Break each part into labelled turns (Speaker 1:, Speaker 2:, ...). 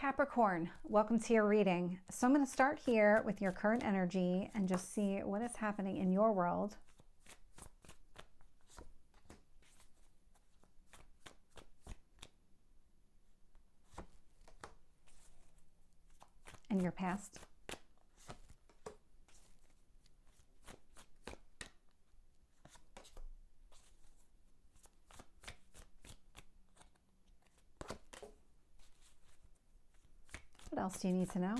Speaker 1: Capricorn, welcome to your reading. So I'm going to start here with your current energy and just see what is happening in your world. And your past. What else do you need to know?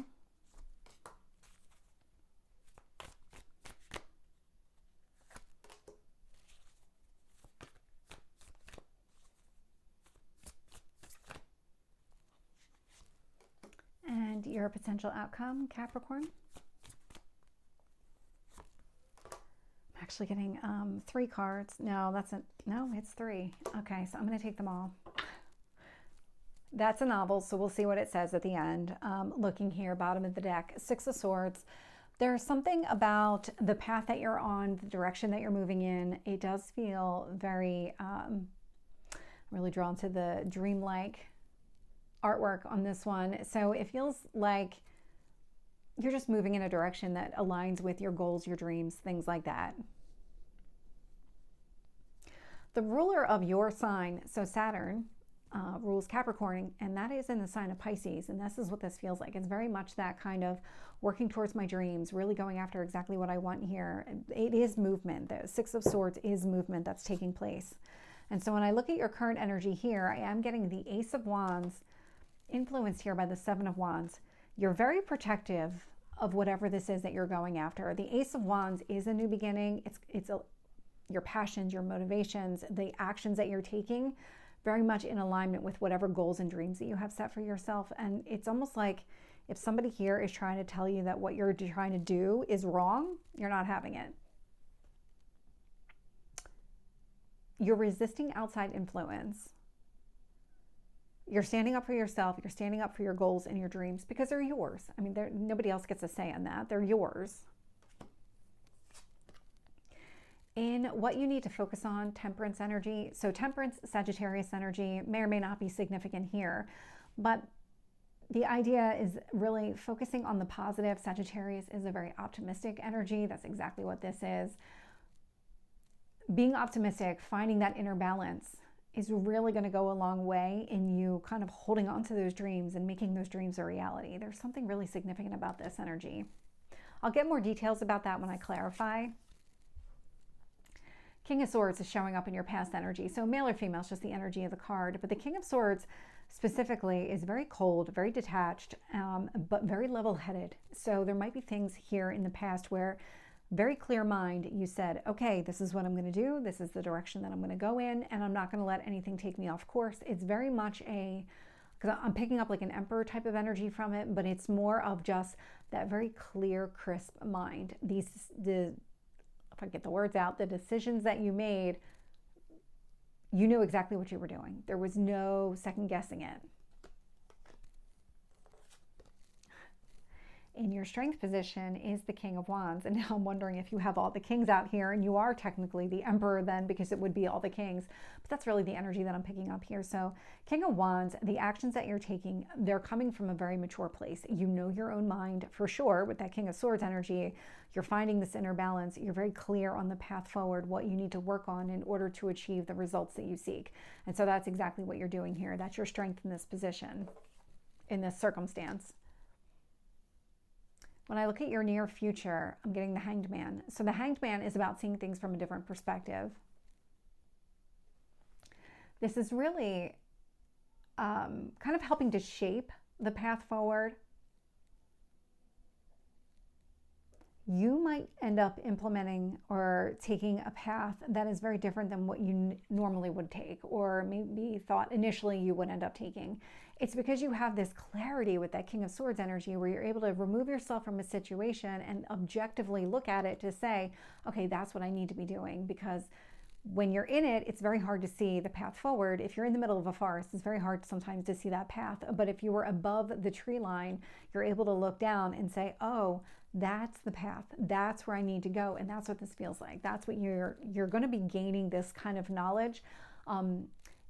Speaker 1: And your potential outcome, Capricorn. I'm actually getting 3 cards. No, no, it's 3. Okay, so I'm going to take them all. That's a novel, so we'll see what it says at the end. Looking here, bottom of the deck, 6 of Swords. There's something about the path that you're on, the direction that you're moving in. It does feel very, really drawn to the dreamlike artwork on this one. So it feels like you're just moving in a direction that aligns with your goals, your dreams, things like that. The ruler of your sign, so Saturn, rules Capricorn, and that is in the sign of Pisces, and this is what this feels like. It's very much that kind of working towards my dreams, really going after exactly what I want here. It is movement. The 6 of Swords is movement that's taking place. And so when I look at your current energy here, I am getting the Ace of Wands influenced here by the 7 of Wands. You're very protective of whatever this is that you're going after. The Ace of Wands is a new beginning. It's your passions, your motivations, the actions that you're taking, very much in alignment with whatever goals and dreams that you have set for yourself. And it's almost like if somebody here is trying to tell you that what you're trying to do is wrong, you're not having it. You're resisting outside influence. You're standing up for yourself. You're standing up for your goals and your dreams because they're yours. I mean, nobody else gets a say on that. They're yours. In what you need to focus on, Temperance energy. So Temperance, Sagittarius energy may or may not be significant here, but the idea is really focusing on the positive. Sagittarius is a very optimistic energy. That's exactly what this is. Being optimistic, finding that inner balance is really going to go a long way in you kind of holding on to those dreams and making those dreams a reality. There's something really significant about this energy. I'll get more details about that when I clarify. King of Swords is showing up in your past energy. So male or female is just the energy of the card. But the King of Swords specifically is very cold, very detached, but very level-headed. So there might be things here in the past where very clear mind, you said, okay, this is what I'm going to do. This is the direction that I'm going to go in, and I'm not going to let anything take me off course. It's very much because I'm picking up like an emperor type of energy from it, but it's more of just that very clear, crisp mind. If I get the words out, the decisions that you made, you knew exactly what you were doing. There was no second guessing it. In your strength position is the King of Wands. And now I'm wondering if you have all the kings out here, and you are technically the emperor then, because it would be all the kings. But that's really the energy that I'm picking up here. So King of Wands, the actions that you're taking, they're coming from a very mature place. You know your own mind for sure with that King of Swords energy. You're finding this inner balance. You're very clear on the path forward, what you need to work on in order to achieve the results that you seek. And so that's exactly what you're doing here. That's your strength in this position, in this circumstance. When I look at your near future, I'm getting the Hanged Man. So the Hanged Man is about seeing things from a different perspective. This is really kind of helping to shape the path forward. You might end up implementing or taking a path that is very different than what you normally would take, or maybe thought initially you would end up taking. It's because you have this clarity with that King of Swords energy where you're able to remove yourself from a situation and objectively look at it to say, okay, that's what I need to be doing. Because when you're in it, it's very hard to see the path forward. If you're in the middle of a forest, it's very hard sometimes to see that path. But if you were above the tree line, you're able to look down and say, oh, that's the path. That's where I need to go. And that's what this feels like. That's what you're going to be gaining, this kind of knowledge.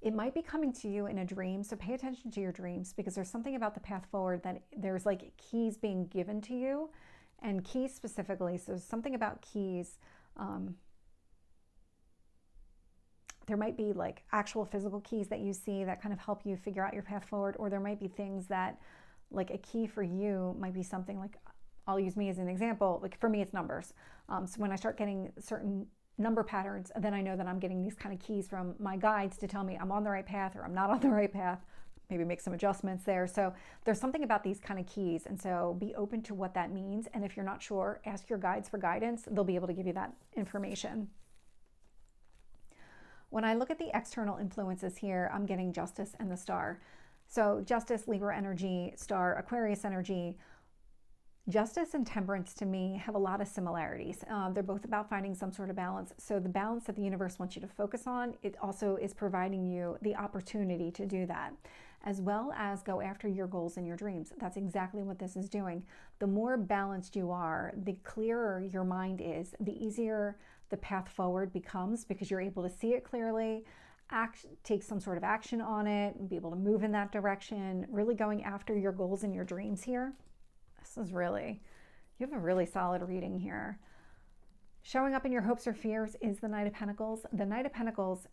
Speaker 1: It might be coming to you in a dream, so pay attention to your dreams, because there's something about the path forward that there's like keys being given to you, and keys specifically. So something about keys. There might be like actual physical keys that you see that kind of help you figure out your path forward, or there might be things that, like a key for you might be something like, I'll use me as an example. Like for me, it's numbers. So when I start getting certain number patterns, then I know that I'm getting these kind of keys from my guides to tell me I'm on the right path or I'm not on the right path, maybe make some adjustments there. So there's something about these kind of keys. And so be open to what that means. And if you're not sure, ask your guides for guidance. They'll be able to give you that information. When I look at the external influences here, I'm getting Justice and the Star. So Justice, Libra energy, Star, Aquarius energy. Justice and Temperance to me have a lot of similarities. They're both about finding some sort of balance. So the balance that the universe wants you to focus on, it also is providing you the opportunity to do that, as well as go after your goals and your dreams. That's exactly what this is doing. The more balanced you are, the clearer your mind is, the easier the path forward becomes, because you're able to see it clearly, take some sort of action on it, and be able to move in that direction, really going after your goals and your dreams here. This is really, you have a really solid reading here. Showing up in your hopes or fears is the Knight of Pentacles. The Knight of Pentacles,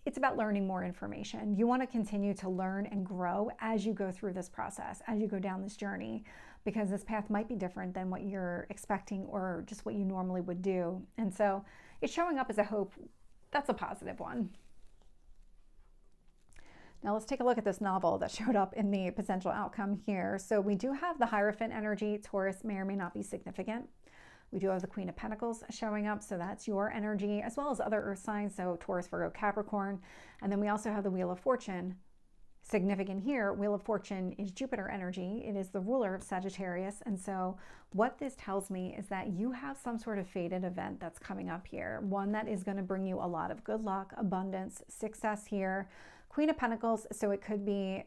Speaker 1: it's about learning more information. You want to continue to learn and grow as you go through this process, as you go down this journey, because this path might be different than what you're expecting or just what you normally would do. And so it's showing up as a hope. That's a positive one. Now let's take a look at this novel that showed up in the potential outcome here. So we do have the Hierophant energy. Taurus may or may not be significant. We do have the Queen of Pentacles showing up, so that's your energy, as well as other earth signs, so Taurus, Virgo, Capricorn. And then we also have the Wheel of Fortune. Significant here, Wheel of Fortune is Jupiter energy. It is the ruler of Sagittarius. And so what this tells me is that you have some sort of fated event that's coming up here, one that is going to bring you a lot of good luck, abundance, success here. Queen of Pentacles, so it could be,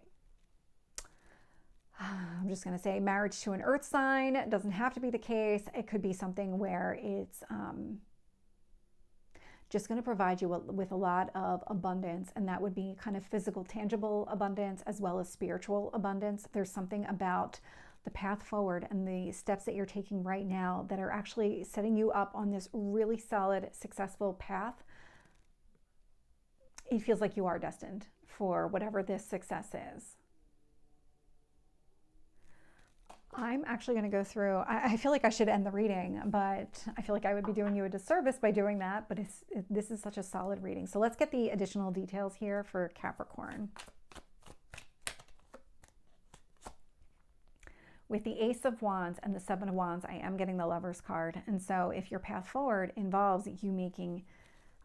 Speaker 1: I'm just going to say marriage to an earth sign. It doesn't have to be the case. It could be something where it's just going to provide you with a lot of abundance, and that would be kind of physical, tangible abundance as well as spiritual abundance. There's something about the path forward and the steps that you're taking right now that are actually setting you up on this really solid, successful path. It feels like you are destined for whatever this success is. I'm actually going to go through, I feel like I should end the reading, but I feel like I would be doing you a disservice by doing that, but this is such a solid reading. So let's get the additional details here for Capricorn. With the Ace of Wands and the Seven of Wands, I am getting the Lover's card. And so if your path forward involves you making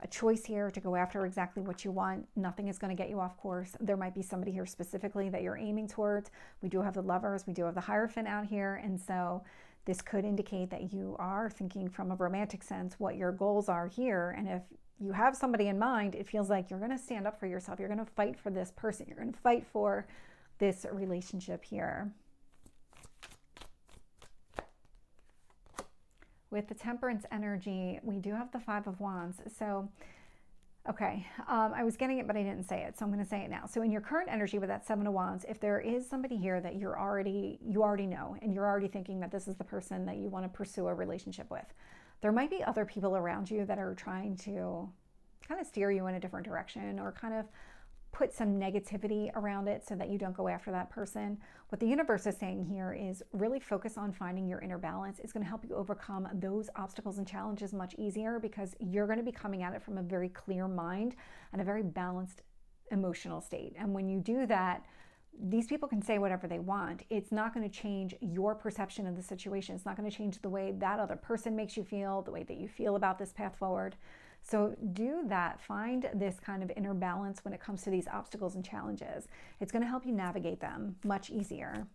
Speaker 1: a choice here to go after exactly what you want, nothing is going to get you off course. There might be somebody here specifically that you're aiming towards. We do have the Lovers, we do have the Hierophant out here, and so this could indicate that you are thinking from a romantic sense what your goals are here. And if you have somebody in mind, it feels like you're going to stand up for yourself. You're going to fight for this person. You're going to fight for this relationship here. With the Temperance energy, we do have the Five of Wands. So, okay, I was getting it, but I didn't say it, so I'm going to say it now. So in your current energy with that Seven of Wands, if there is somebody here that you already know, and you're already thinking that this is the person that you want to pursue a relationship with, there might be other people around you that are trying to kind of steer you in a different direction or kind of put some negativity around it so that you don't go after that person. What the universe is saying here is really focus on finding your inner balance. It's going to help you overcome those obstacles and challenges much easier, because you're going to be coming at it from a very clear mind and a very balanced emotional state. And when you do that, these people can say whatever they want. It's not going to change your perception of the situation. It's not going to change the way that other person makes you feel, the way that you feel about this path forward. So do that. Find this kind of inner balance when it comes to these obstacles and challenges. It's going to help you navigate them much easier.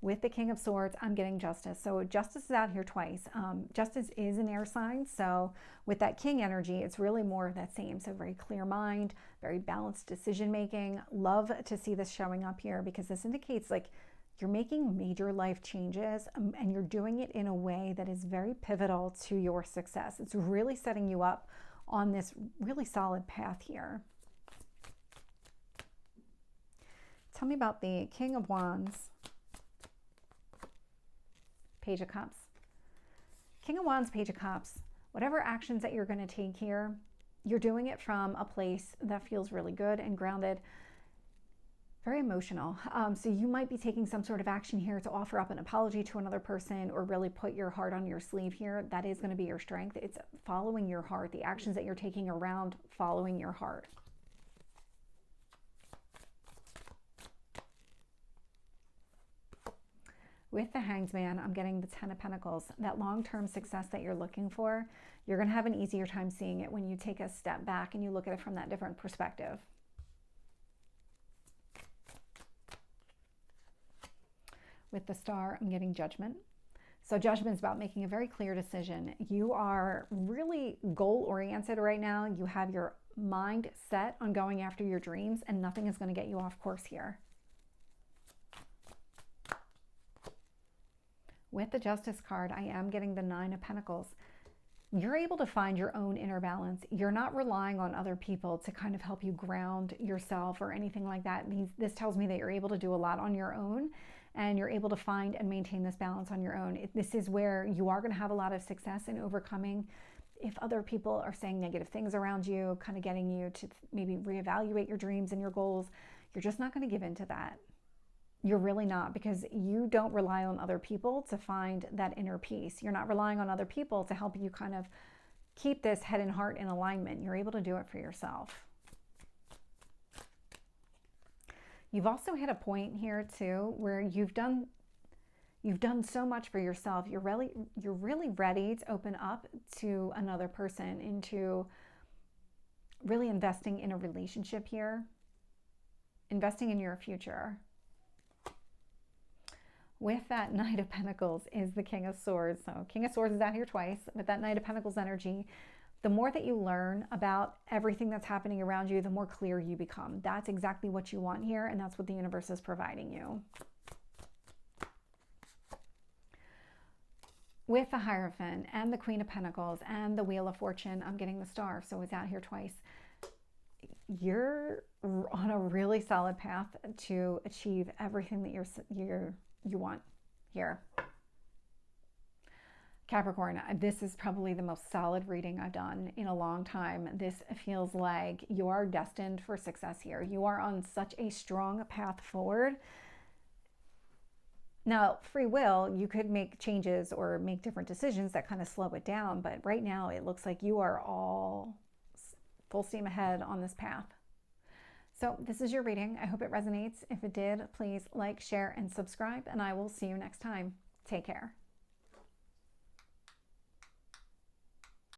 Speaker 1: With the King of Swords, I'm getting Justice. So Justice is out here twice. Justice is an air sign. So with that King energy, it's really more of that same. So very clear mind, very balanced decision making. Love to see this showing up here, because this indicates like you're making major life changes, and you're doing it in a way that is very pivotal to your success. It's really setting you up on this really solid path here. Tell me about the King of Wands, Page of Cups. King of Wands, Page of Cups. Whatever actions that you're going to take here, you're doing it from a place that feels really good and grounded, very emotional. So you might be taking some sort of action here to offer up an apology to another person or really put your heart on your sleeve here. That is going to be your strength. It's following your heart, the actions that you're taking around following your heart. With the Hanged Man, I'm getting the Ten of Pentacles. That long-term success that you're looking for, you're going to have an easier time seeing it when you take a step back and you look at it from that different perspective. With the Star, I'm getting Judgment. So Judgment is about making a very clear decision. You are really goal-oriented right now. You have your mind set on going after your dreams, and nothing is going to get you off course here. With the Justice card, I am getting the Nine of Pentacles. You're able to find your own inner balance. You're not relying on other people to kind of help you ground yourself or anything like that. This tells me that you're able to do a lot on your own, and you're able to find and maintain this balance on your own. This is where you are going to have a lot of success in overcoming if other people are saying negative things around you, kind of getting you to maybe reevaluate your dreams and your goals. You're just not going to give in to that. You're really not, because you don't rely on other people to find that inner peace. You're not relying on other people to help you kind of keep this head and heart in alignment. You're able to do it for yourself. You've also hit a point here too where you've done so much for yourself. You're really ready to open up to another person, into really investing in a relationship here, investing in your future. With that Knight of Pentacles is the King of Swords. So King of Swords is out here twice. With that Knight of Pentacles energy, the more that you learn about everything that's happening around you, the more clear you become. That's exactly what you want here, and that's what the universe is providing you. With the Hierophant and the Queen of Pentacles and the Wheel of Fortune, I'm getting the Star, so it's out here twice. You're on a really solid path to achieve everything that you want here. Capricorn, this is probably the most solid reading I've done in a long time. This feels like you are destined for success here. You are on such a strong path forward. Now, free will, you could make changes or make different decisions that kind of slow it down, but right now it looks like you are all full steam ahead on this path. So this is your reading. I hope it resonates. If it did, please like, share, and subscribe, and I will see you next time. Take care.